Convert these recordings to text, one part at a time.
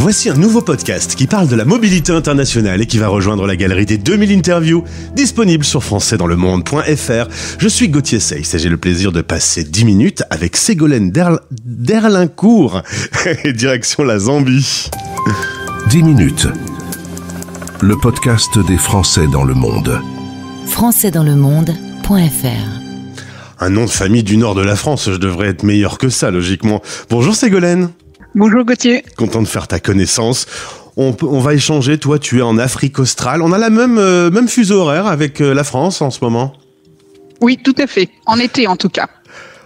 Voici un nouveau podcast qui parle de la mobilité internationale et qui va rejoindre la galerie des 2000 interviews disponibles sur françaisdanslemonde.fr. Je suis Gauthier Seyss et j'ai le plaisir de passer 10 minutes avec Ségolène Derlincourt et direction la Zambie. 10 minutes. Le podcast des Français dans le monde. françaisdanslemonde.fr. Un nom de famille du nord de la France, je devrais être meilleur que ça, logiquement. Bonjour Ségolène. Bonjour Gauthier. Content de faire ta connaissance. On va échanger, toi tu es en Afrique australe. On a la même fuseau horaire avec la France en ce moment. Oui, tout à fait. En été en tout cas.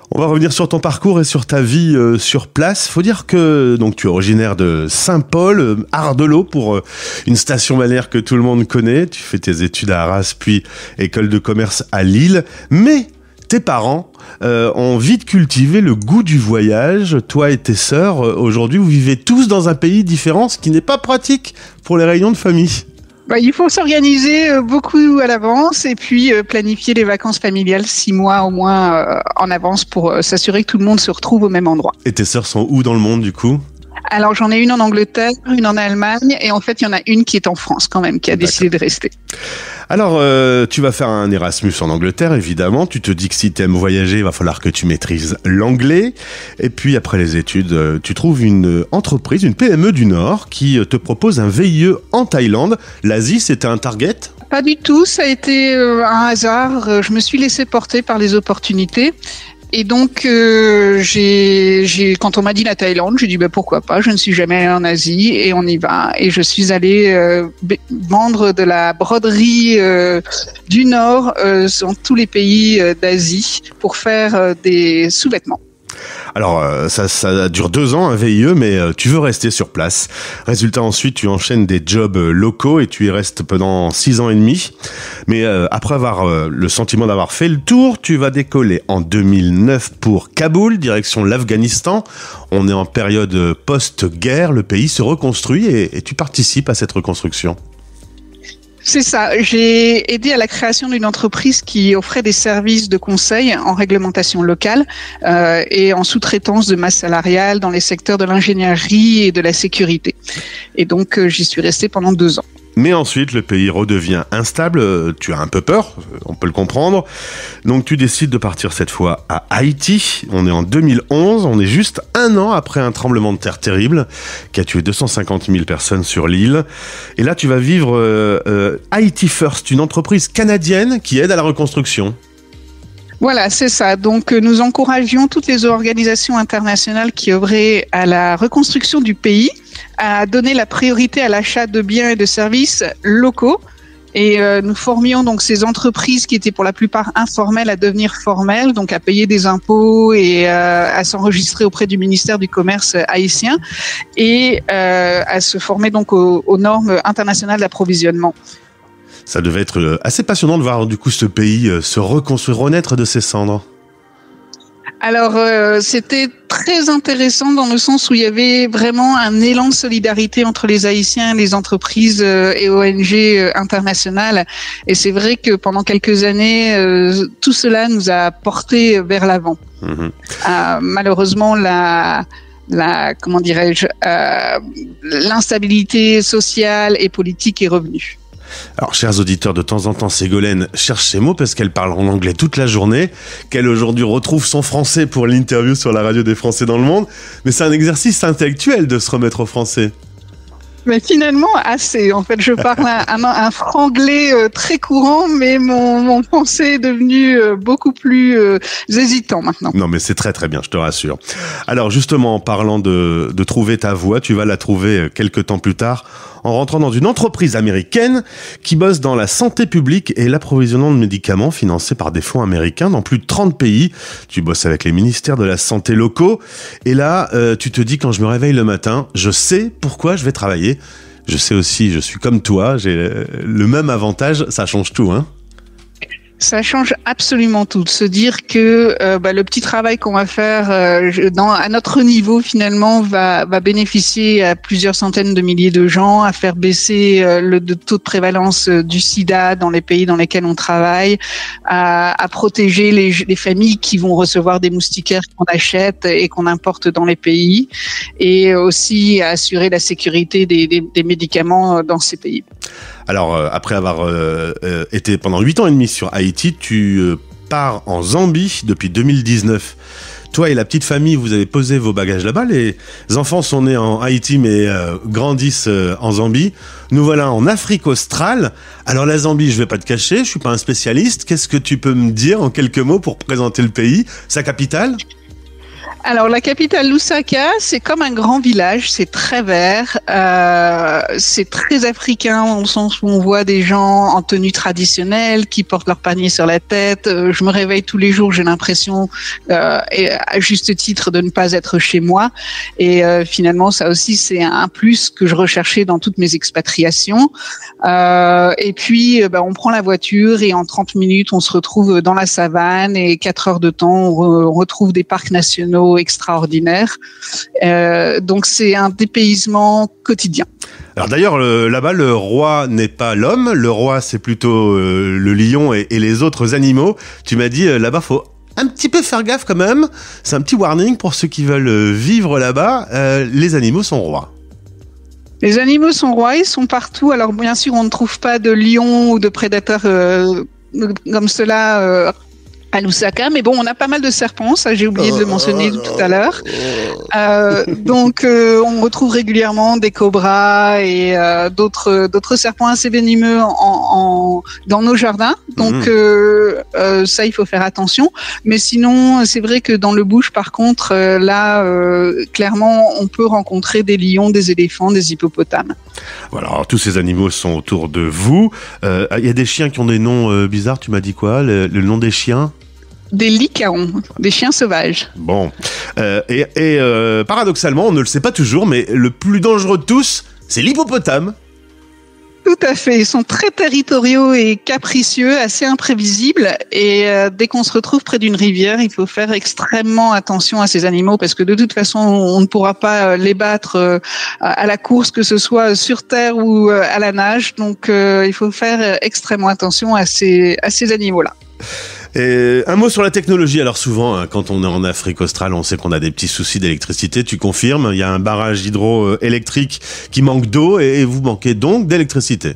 On va revenir sur ton parcours et sur ta vie sur place. Faut dire que donc tu es originaire de Saint-Paul, Ardelot, pour une station balnéaire que tout le monde connaît. Tu fais tes études à Arras, puis école de commerce à Lille. Mais tes parents ont vite cultivé le goût du voyage. Toi et tes sœurs, aujourd'hui, vous vivez tous dans un pays différent, ce qui n'est pas pratique pour les réunions de famille. Il faut s'organiser beaucoup à l'avance et puis planifier les vacances familiales 6 mois au moins en avance pour s'assurer que tout le monde se retrouve au même endroit. Et tes sœurs sont où dans le monde du coup ? Alors j'en ai une en Angleterre, une en Allemagne et en fait il y en a une qui est en France quand même, qui a décidé de rester. Alors, tu vas faire un Erasmus en Angleterre, évidemment. Tu te dis que si tu aimes voyager, il va falloir que tu maîtrises l'anglais. Et puis, après les études, tu trouves une entreprise, une PME du Nord, qui te propose un VIE en Thaïlande. L'Asie, c'était un target ? Pas du tout, ça a été un hasard. Je me suis laissée porter par les opportunités. Et donc, quand on m'a dit la Thaïlande, j'ai dit pourquoi pas, je ne suis jamais allée en Asie et on y va. Et je suis allée vendre de la broderie du Nord dans tous les pays d'Asie pour faire des sous-vêtements. Alors, ça dure 2 ans, un VIE, mais tu veux rester sur place. Résultat, ensuite, tu enchaînes des jobs locaux et tu y restes pendant 6 ans et demi. Mais après avoir le sentiment d'avoir fait le tour, tu vas décoller en 2009 pour Kaboul, direction l'Afghanistan. On est en période post-guerre, le pays se reconstruit et tu participes à cette reconstruction. C'est ça. J'ai aidé à la création d'une entreprise qui offrait des services de conseil en réglementation locale et en sous-traitance de masse salariale dans les secteurs de l'ingénierie et de la sécurité. Et donc, j'y suis restée pendant 2 ans. Mais ensuite, le pays redevient instable, tu as un peu peur, on peut le comprendre. Donc tu décides de partir cette fois à Haïti. On est en 2011, on est juste 1 an après un tremblement de terre terrible qui a tué 250 000 personnes sur l'île. Et là, tu vas vivre Haïti First, une entreprise canadienne qui aide à la reconstruction. Voilà, c'est ça. Donc, nous encouragions toutes les organisations internationales qui œuvraient à la reconstruction du pays à donner la priorité à l'achat de biens et de services locaux. Et nous formions donc ces entreprises qui étaient pour la plupart informelles à devenir formelles, donc à payer des impôts et à s'enregistrer auprès du ministère du Commerce haïtien et à se former donc aux normes internationales d'approvisionnement. Ça devait être assez passionnant de voir du coup ce pays se reconstruire, renaître de ses cendres. Alors, c'était très intéressant dans le sens où il y avait vraiment un élan de solidarité entre les Haïtiens, les entreprises et ONG internationales. Et c'est vrai que pendant quelques années, tout cela nous a porté vers l'avant. Malheureusement, l'instabilité sociale et politique est revenue. Alors, chers auditeurs, de temps en temps, Ségolène cherche ses mots parce qu'elle parle en anglais toute la journée, qu'elle aujourd'hui retrouve son français pour l'interview sur la radio des Français dans le monde. Mais c'est un exercice intellectuel de se remettre au français. Mais finalement, assez. En fait, je parle un franglais très courant, mais mon français est devenu beaucoup plus hésitant maintenant. Non, mais c'est très très bien, je te rassure. Alors justement, en parlant de trouver ta voie, tu vas la trouver quelques temps plus tard en rentrant dans une entreprise américaine qui bosse dans la santé publique et l'approvisionnement de médicaments financés par des fonds américains dans plus de 30 pays. Tu bosses avec les ministères de la santé locaux. Et là, tu te dis, quand je me réveille le matin, je sais pourquoi je vais travailler. Je sais aussi, je suis comme toi, j'ai le même avantage, ça change tout, hein. Ça change absolument tout. De se dire que le petit travail qu'on va faire à notre niveau finalement va bénéficier à plusieurs centaines de milliers de gens, à faire baisser le taux de prévalence du sida dans les pays dans lesquels on travaille, à protéger les familles qui vont recevoir des moustiquaires qu'on achète et qu'on importe dans les pays, et aussi à assurer la sécurité des médicaments dans ces pays. Alors, après avoir été pendant 8 ans et demi sur Haïti, tu pars en Zambie depuis 2019. Toi et la petite famille, vous avez posé vos bagages là-bas. Les enfants sont nés en Haïti, mais grandissent en Zambie. Nous voilà en Afrique australe. Alors la Zambie, je vais pas te cacher, je suis pas un spécialiste. Qu'est-ce que tu peux me dire en quelques mots pour présenter le pays, sa capitale ? Alors, la capitale Lusaka, c'est comme un grand village, c'est très vert, c'est très africain, dans le sens où on voit des gens en tenue traditionnelle qui portent leur panier sur la tête. Je me réveille tous les jours, j'ai l'impression, et à juste titre, de ne pas être chez moi. Et finalement, ça aussi, c'est un plus que je recherchais dans toutes mes expatriations. Et puis, on prend la voiture et en 30 minutes, on se retrouve dans la savane, et 4 heures de temps, on retrouve des parcs nationaux extraordinaire. Donc c'est un dépaysement quotidien. Alors d'ailleurs, là-bas, le roi n'est pas l'homme, le roi c'est plutôt le lion et les autres animaux. Tu m'as dit, là-bas, faut un petit peu faire gaffe quand même. C'est un petit warning pour ceux qui veulent vivre là-bas. Les animaux sont rois. Les animaux sont rois, ils sont partout. Alors bien sûr, on ne trouve pas de lions ou de prédateurs comme cela à Lusaka, mais bon, on a pas mal de serpents, ça j'ai oublié de le mentionner tout à l'heure. Donc on retrouve régulièrement des cobras et d'autres serpents assez venimeux dans nos jardins. Donc ça, il faut faire attention. Mais sinon, c'est vrai que dans le bush, par contre, clairement, on peut rencontrer des lions, des éléphants, des hippopotames. Voilà, alors, tous ces animaux sont autour de vous. Il y a des chiens qui ont des noms bizarres, tu m'as dit quoi ? Le nom des chiens ? Des licaons, des chiens sauvages. Bon. Paradoxalement, on ne le sait pas toujours, mais le plus dangereux de tous, c'est l'hippopotame. Tout à fait. Ils sont très territoriaux et capricieux, assez imprévisibles. Et dès qu'on se retrouve près d'une rivière, il faut faire extrêmement attention à ces animaux, parce que de toute façon, on ne pourra pas les battre à la course, que ce soit sur terre ou à la nage. Donc, il faut faire extrêmement attention à ces animaux-là. Et un mot sur la technologie. Alors souvent, quand on est en Afrique australe, on sait qu'on a des petits soucis d'électricité. Tu confirmes, il y a un barrage hydroélectrique qui manque d'eau et vous manquez donc d'électricité.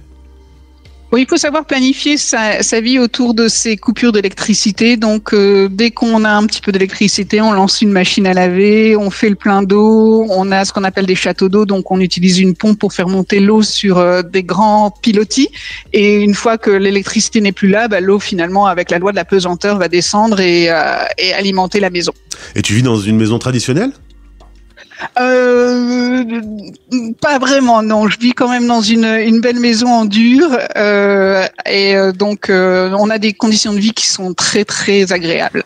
Oui, il faut savoir planifier sa vie autour de ces coupures d'électricité. Donc, dès qu'on a un petit peu d'électricité, on lance une machine à laver, on fait le plein d'eau, on a ce qu'on appelle des châteaux d'eau. Donc, on utilise une pompe pour faire monter l'eau sur des grands pilotis. Et une fois que l'électricité n'est plus là, l'eau, finalement, avec la loi de la pesanteur, va descendre et alimenter la maison. Et tu vis dans une maison traditionnelle ? Pas vraiment, non. Je vis quand même dans une belle maison en dur, donc on a des conditions de vie qui sont très très agréables.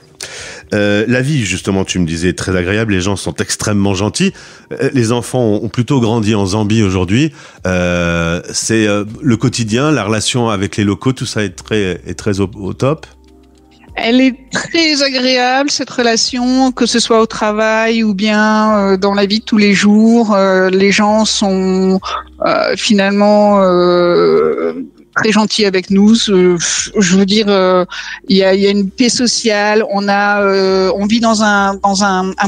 La vie, justement, tu me disais, très agréable. Les gens sont extrêmement gentils. Les enfants ont plutôt grandi en Zambie aujourd'hui. C'est le quotidien, la relation avec les locaux, tout ça est très au top. Elle est très agréable, cette relation, que ce soit au travail ou bien dans la vie de tous les jours. Les gens sont finalement très gentils avec nous. Je veux dire, il y a une paix sociale. On vit dans un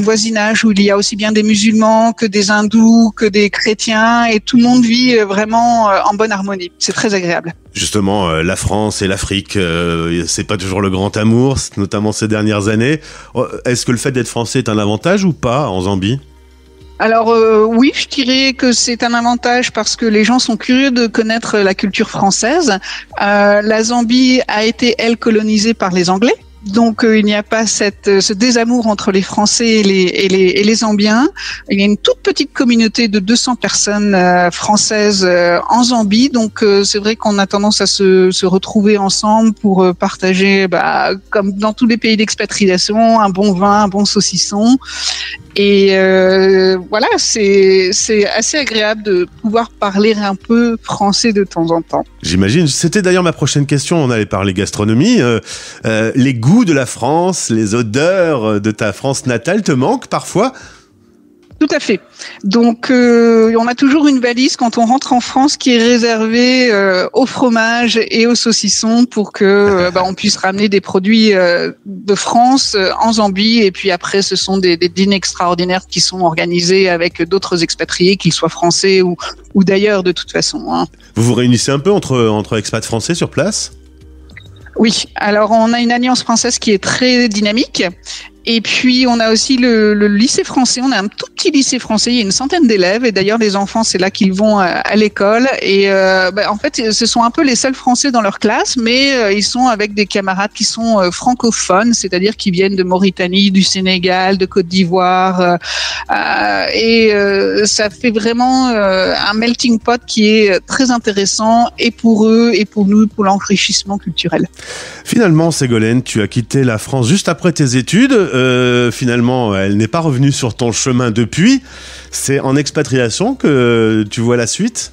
voisinage où il y a aussi bien des musulmans que des hindous, que des chrétiens, et tout le monde vit vraiment en bonne harmonie. C'est très agréable. Justement, la France et l'Afrique, c'est pas toujours le grand amour, notamment ces dernières années. Est-ce que le fait d'être français est un avantage ou pas en Zambie ? Alors oui, je dirais que c'est un avantage parce que les gens sont curieux de connaître la culture française. La Zambie a été, elle, colonisée par les Anglais. Donc il n'y a pas ce désamour entre les Français et les Zambiens. Il y a une toute petite communauté de 200 personnes françaises en Zambie. Donc c'est vrai qu'on a tendance à se retrouver ensemble pour partager, comme dans tous les pays d'expatriation, un bon vin, un bon saucisson. Et voilà, c'est assez agréable de pouvoir parler un peu français de temps en temps. J'imagine. C'était d'ailleurs ma prochaine question. On allait parler gastronomie. Les goûts de la France, les odeurs de ta France natale te manquent parfois ? Tout à fait. Donc, on a toujours une valise quand on rentre en France qui est réservée au fromage et au saucisson pour que on puisse ramener des produits de France en Zambie. Et puis après, ce sont des dîners extraordinaires qui sont organisés avec d'autres expatriés, qu'ils soient français ou d'ailleurs de toute façon. Hein. Vous vous réunissez un peu entre expats français sur place ? Oui. Alors, on a une alliance française qui est très dynamique. Et puis, on a aussi le lycée français. On a un tout petit lycée français. Il y a une centaine d'élèves. Et d'ailleurs, les enfants, c'est là qu'ils vont à l'école. Et en fait, ce sont un peu les seuls Français dans leur classe, mais ils sont avec des camarades qui sont francophones, c'est-à-dire qui viennent de Mauritanie, du Sénégal, de Côte d'Ivoire. Et ça fait vraiment un melting pot qui est très intéressant, et pour eux, et pour nous, pour l'enrichissement culturel. Finalement, Ségolène, tu as quitté la France juste après tes études. Finalement, elle n'est pas revenue sur ton chemin depuis. C'est en expatriation que tu vois la suite ?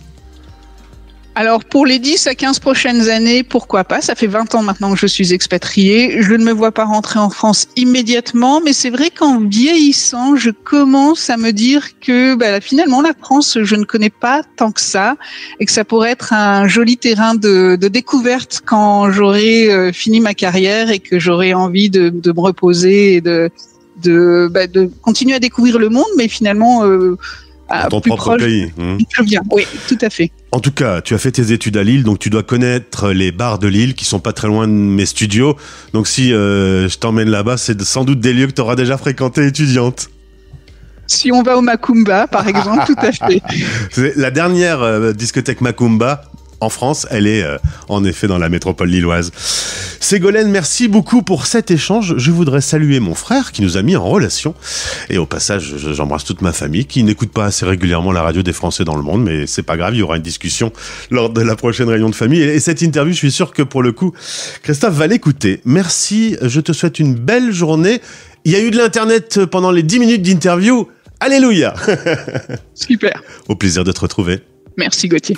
Alors, pour les 10 à 15 prochaines années, pourquoi pas ? Ça fait 20 ans maintenant que je suis expatriée. Je ne me vois pas rentrer en France immédiatement, mais c'est vrai qu'en vieillissant, je commence à me dire que finalement, la France, je ne connais pas tant que ça, et que ça pourrait être un joli terrain de découverte quand j'aurai fini ma carrière et que j'aurai envie de me reposer et de continuer à découvrir le monde, mais finalement... dans ton plus propre proche, pays. plus bien. Oui, tout à fait. En tout cas, tu as fait tes études à Lille, donc tu dois connaître les bars de Lille qui sont pas très loin de mes studios. Donc si je t'emmène là-bas, c'est sans doute des lieux que tu auras déjà fréquentés étudiante. Si on va au Macumba, par exemple, tout à fait. C'est la dernière discothèque Macumba en France, elle est en effet dans la métropole lilloise. Ségolène, merci beaucoup pour cet échange. Je voudrais saluer mon frère qui nous a mis en relation. Et au passage, j'embrasse toute ma famille qui n'écoute pas assez régulièrement la radio des Français dans le monde, mais c'est pas grave, il y aura une discussion lors de la prochaine réunion de famille. Et cette interview, je suis sûr que pour le coup, Christophe va l'écouter. Merci, je te souhaite une belle journée. Il y a eu de l'internet pendant les 10 minutes d'interview. Alléluia. Super. Au plaisir de te retrouver. Merci Gauthier.